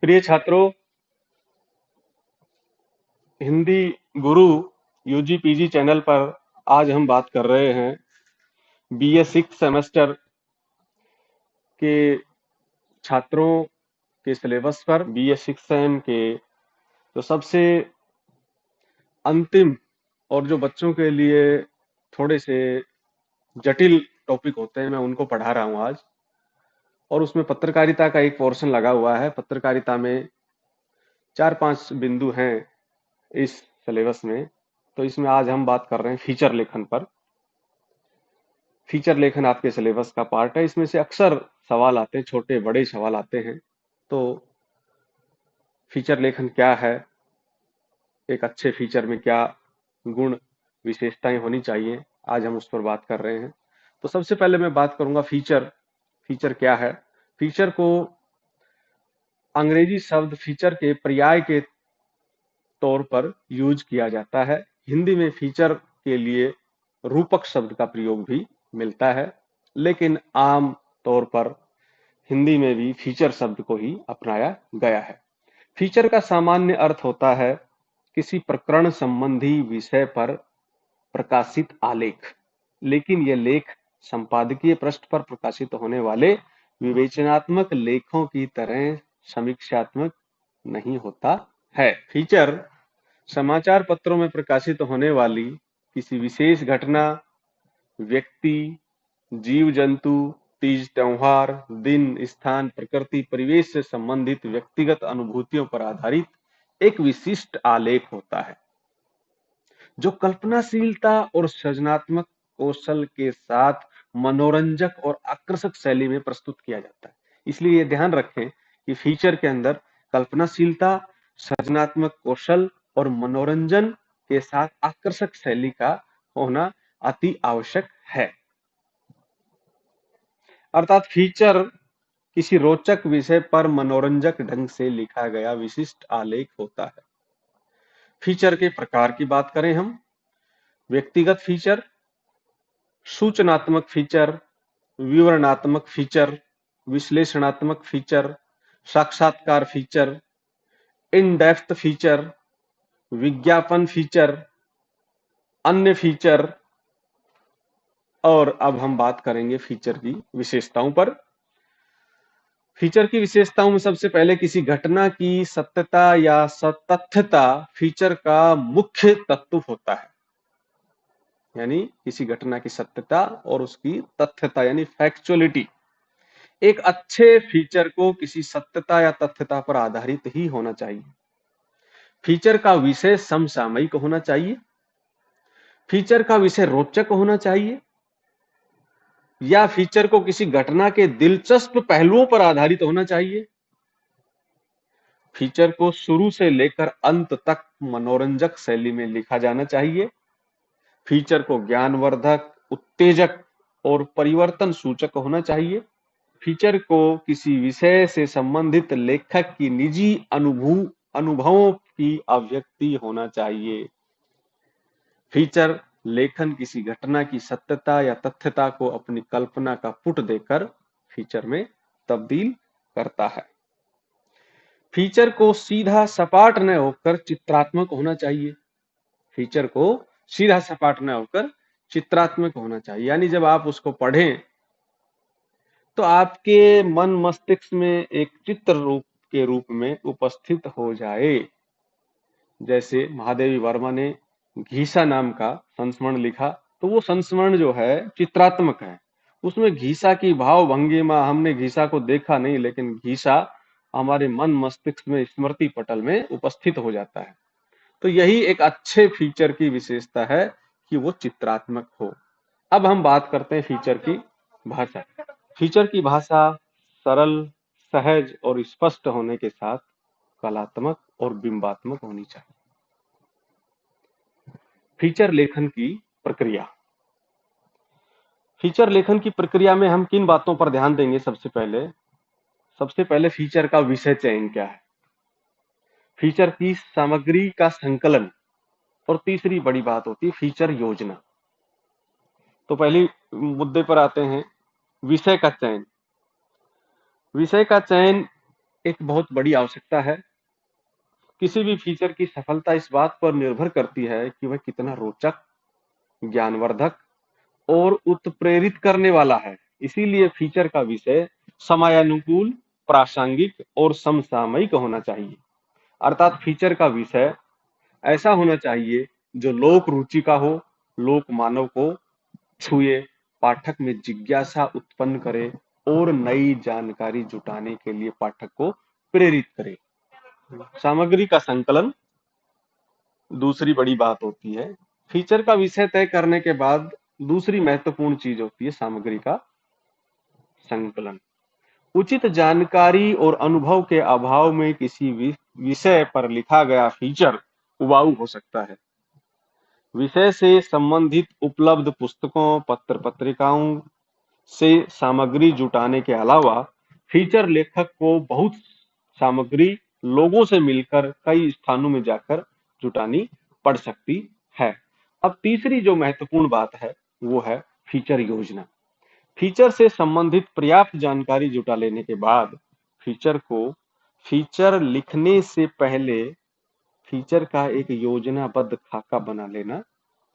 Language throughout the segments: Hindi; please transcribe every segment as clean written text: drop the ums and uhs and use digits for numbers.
प्रिय छात्रों, हिंदी गुरु यूजी पीजी चैनल पर आज हम बात कर रहे हैं बीए 6 सेमेस्टर के छात्रों के सिलेबस पर। बीए 6 सेम के जो सबसे अंतिम और जो बच्चों के लिए थोड़े से जटिल टॉपिक होते हैं, मैं उनको पढ़ा रहा हूं आज। और उसमें पत्रकारिता का एक पोर्शन लगा हुआ है। पत्रकारिता में 4-5 बिंदु हैं इस सिलेबस में। तो इसमें आज हम बात कर रहे हैं फीचर लेखन पर। फीचर लेखन आपके सिलेबस का पार्ट है। इसमें से अक्सर सवाल आते हैं, छोटे बड़े सवाल आते हैं। तो फीचर लेखन क्या है, एक अच्छे फीचर में क्या गुण विशेषताएं होनी चाहिए, आज हम उस पर बात कर रहे हैं। तो सबसे पहले मैं बात करूंगा फीचर। फीचर क्या है? फीचर को अंग्रेजी शब्द फीचर के पर्याय के तौर पर यूज किया जाता है। हिंदी में फीचर के लिए रूपक शब्द का प्रयोग भी मिलता है, लेकिन आम तौर पर हिंदी में भी फीचर शब्द को ही अपनाया गया है। फीचर का सामान्य अर्थ होता है किसी प्रकरण संबंधी विषय पर प्रकाशित आलेख, लेकिन यह लेख संपादकीय पृष्ठ पर प्रकाशित होने वाले विवेचनात्मक लेखों की तरह समीक्षात्मक नहीं होता है। फीचर समाचार पत्रों में प्रकाशित होने वाली किसी विशेष घटना, व्यक्ति, जीव जंतु, तीज त्योहार, दिन, स्थान, प्रकृति, परिवेश से संबंधित व्यक्तिगत अनुभूतियों पर आधारित एक विशिष्ट आलेख होता है, जो कल्पनाशीलता और सृजनात्मक कौशल के साथ मनोरंजक और आकर्षक शैली में प्रस्तुत किया जाता है। इसलिए ये ध्यान रखें कि फीचर के अंदर कल्पनाशीलता, सृजनात्मक कौशल और मनोरंजन के साथ आकर्षक शैली का होना अति आवश्यक है। अर्थात फीचर किसी रोचक विषय पर मनोरंजक ढंग से लिखा गया विशिष्ट आलेख होता है। फीचर के प्रकार की बात करें हम, व्यक्तिगत फीचर, सूचनात्मक फीचर, विवरणात्मक फीचर, विश्लेषणात्मक फीचर, साक्षात्कार फीचर, इन डेप्थ फीचर, विज्ञापन फीचर, अन्य फीचर। और अब हम बात करेंगे फीचर की विशेषताओं पर। फीचर की विशेषताओं में सबसे पहले किसी घटना की सत्यता या सतथ्यता फीचर का मुख्य तत्व होता है। यानी किसी घटना की सत्यता और उसकी तथ्यता यानी फैक्चुअलिटी। एक अच्छे फीचर को किसी सत्यता या तथ्यता पर आधारित ही होना चाहिए। फीचर का विषय समसामयिक होना चाहिए। फीचर का विषय रोचक होना चाहिए, या फीचर को किसी घटना के दिलचस्प पहलुओं पर आधारित होना चाहिए। फीचर को शुरू से लेकर अंत तक मनोरंजक शैली में लिखा जाना चाहिए। फीचर को ज्ञानवर्धक, उत्तेजक और परिवर्तन सूचक होना चाहिए। फीचर को किसी विषय से संबंधित लेखक की निजी अनुभवों की अभिव्यक्ति होना चाहिए। फीचर लेखन किसी घटना की सत्यता या तथ्यता को अपनी कल्पना का पुट देकर फीचर में तब्दील करता है। फीचर को सीधा सपाट न होकर चित्रात्मक होना चाहिए। फीचर को सीधा सपाट न होकर चित्रात्मक होना चाहिए, यानी जब आप उसको पढ़ें तो आपके मन मस्तिष्क में एक चित्र रूप के रूप में उपस्थित हो जाए। जैसे महादेवी वर्मा ने घीसा नाम का संस्मरण लिखा, तो वो संस्मरण जो है चित्रात्मक है। उसमें घीसा की भाव भंगिमा, हमने घीसा को देखा नहीं, लेकिन घीसा हमारे मन मस्तिष्क में स्मृति पटल में उपस्थित हो जाता है। तो यही एक अच्छे फीचर की विशेषता है कि वो चित्रात्मक हो। अब हम बात करते हैं फीचर की भाषा। फीचर की भाषा सरल, सहज और स्पष्ट होने के साथ कलात्मक और बिंबात्मक होनी चाहिए। फीचर लेखन की प्रक्रिया। फीचर लेखन की प्रक्रिया में हम किन बातों पर ध्यान देंगे? सबसे पहले फीचर का विषय चयन क्या है, फीचर की सामग्री का संकलन, और तीसरी बड़ी बात होती है फीचर योजना। तो पहली मुद्दे पर आते हैं विषय का चयन। विषय का चयन एक बहुत बड़ी आवश्यकता है। किसी भी फीचर की सफलता इस बात पर निर्भर करती है कि वह कितना रोचक, ज्ञानवर्धक और उत्प्रेरित करने वाला है। इसीलिए फीचर का विषय समयानुकूल, प्रासंगिक और समसामयिक होना चाहिए। अर्थात फीचर का विषय ऐसा होना चाहिए जो लोक रुचि का हो, लोक मानव को छुए, पाठक में जिज्ञासा उत्पन्न करे और नई जानकारी जुटाने के लिए पाठक को प्रेरित करे। सामग्री का संकलन दूसरी बड़ी बात होती है। फीचर का विषय तय करने के बाद दूसरी महत्वपूर्ण चीज होती है सामग्री का संकलन। उचित जानकारी और अनुभव के अभाव में किसी विषय पर लिखा गया फीचर उबाऊ हो सकता है। विषय से संबंधित उपलब्ध पुस्तकों, पत्र पत्रिकाओं से सामग्री जुटाने के अलावा फीचर लेखक को बहुत सामग्री लोगों से मिलकर कई स्थानों में जाकर जुटानी पड़ सकती है। अब तीसरी जो महत्वपूर्ण बात है वो है फीचर योजना। फीचर से संबंधित पर्याप्त जानकारी जुटा लेने के बाद फीचर लिखने से पहले फीचर का एक योजनाबद्ध खाका बना लेना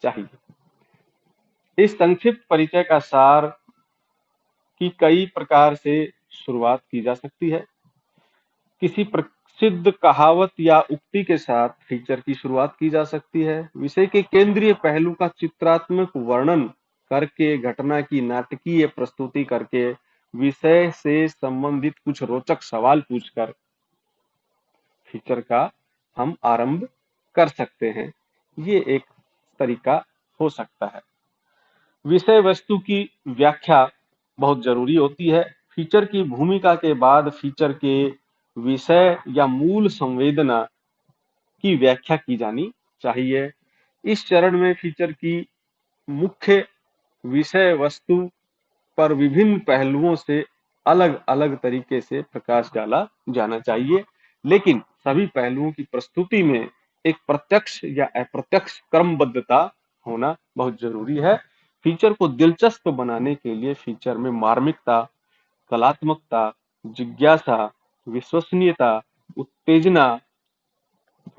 चाहिए। इस संक्षिप्त परिचय का सार की कई प्रकार से शुरुआत की जा सकती है। किसी प्रसिद्ध कहावत या उक्ति के साथ फीचर की शुरुआत की जा सकती है। विषय के केंद्रीय पहलू का चित्रात्मक वर्णन करके, घटना की नाटकीय प्रस्तुति करके, विषय से संबंधित कुछ रोचक सवाल पूछकर फीचर का हम आरंभ कर सकते हैं। ये एक तरीका हो सकता है। विषय वस्तु की व्याख्या बहुत जरूरी होती है। फीचर की भूमिका के बाद फीचर के विषय या मूल संवेदना की व्याख्या की जानी चाहिए। इस चरण में फीचर की मुख्य विषय वस्तु पर विभिन्न पहलुओं से अलग अलग तरीके से प्रकाश डाला जाना चाहिए, लेकिन सभी पहलुओं की प्रस्तुति में एक प्रत्यक्ष या अप्रत्यक्ष क्रमबद्धता होना बहुत जरूरी है। फीचर को दिलचस्प बनाने के लिए फीचर में मार्मिकता, कलात्मकता, जिज्ञासा, विश्वसनीयता, उत्तेजना,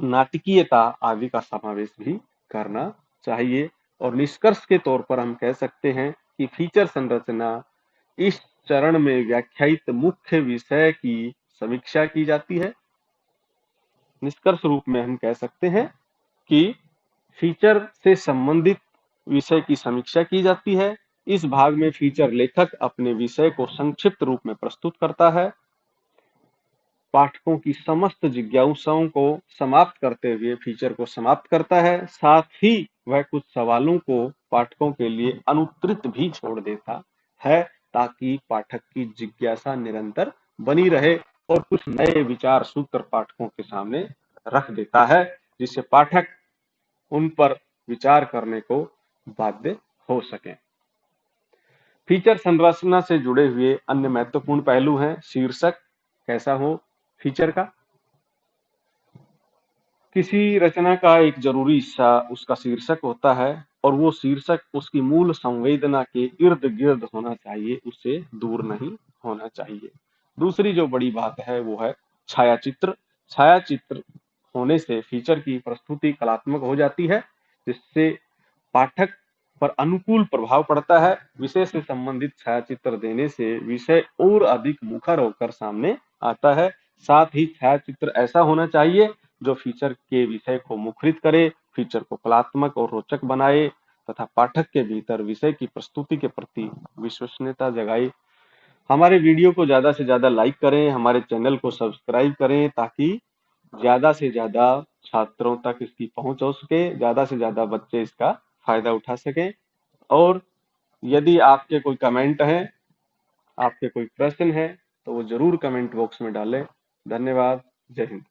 नाटकीयता आदि का समावेश भी करना चाहिए। और निष्कर्ष के तौर पर हम कह सकते हैं कि फीचर संरचना इस चरण में व्याख्यायित मुख्य विषय की समीक्षा की जाती है। निष्कर्ष रूप में हम कह सकते हैं कि फीचर से संबंधित विषय की समीक्षा की जाती है। इस भाग में फीचर लेखक अपने विषय को संक्षिप्त रूप में प्रस्तुत करता है, पाठकों की समस्त जिज्ञासाओं को समाप्त करते हुए फीचर को समाप्त करता है। साथ ही वह कुछ सवालों को पाठकों के लिए अनुत्तरित भी छोड़ देता है, ताकि पाठक की जिज्ञासा निरंतर बनी रहे और कुछ नए विचार सूत्र पाठकों के सामने रख देता है, जिससे पाठक उन पर विचार करने को बाध्य हो सके। फीचर संरचना से जुड़े हुए अन्य महत्वपूर्ण पहलू हैं। शीर्षक कैसा हो फीचर का। किसी रचना का एक जरूरी हिस्सा उसका शीर्षक होता है और वो शीर्षक उसकी मूल संवेदना के इर्द गिर्द होना चाहिए, उससे दूर नहीं होना चाहिए। दूसरी जो बड़ी बात है वो है छायाचित्र। छायाचित्र होने से फीचर की प्रस्तुति कलात्मक हो जाती है, जिससे पाठक पर अनुकूल प्रभाव पड़ता है। विषय से संबंधित छायाचित्र देने से विषय और अधिक मुखर होकर सामने आता है। साथ ही छायाचित्र ऐसा होना चाहिए जो फीचर के विषय को मुखरित करे, फीचर को कलात्मक और रोचक बनाए तथा पाठक के भीतर विषय की प्रस्तुति के प्रति विश्वसनीयता जगाए। हमारे वीडियो को ज्यादा से ज्यादा लाइक करें, हमारे चैनल को सब्सक्राइब करें, ताकि ज्यादा से ज्यादा छात्रों तक इसकी पहुंच हो सके, ज्यादा से ज्यादा बच्चे इसका फायदा उठा सकें। और यदि आपके कोई कमेंट हैं, आपके कोई प्रश्न है, तो वो जरूर कमेंट बॉक्स में डालें। धन्यवाद। जय हिंद।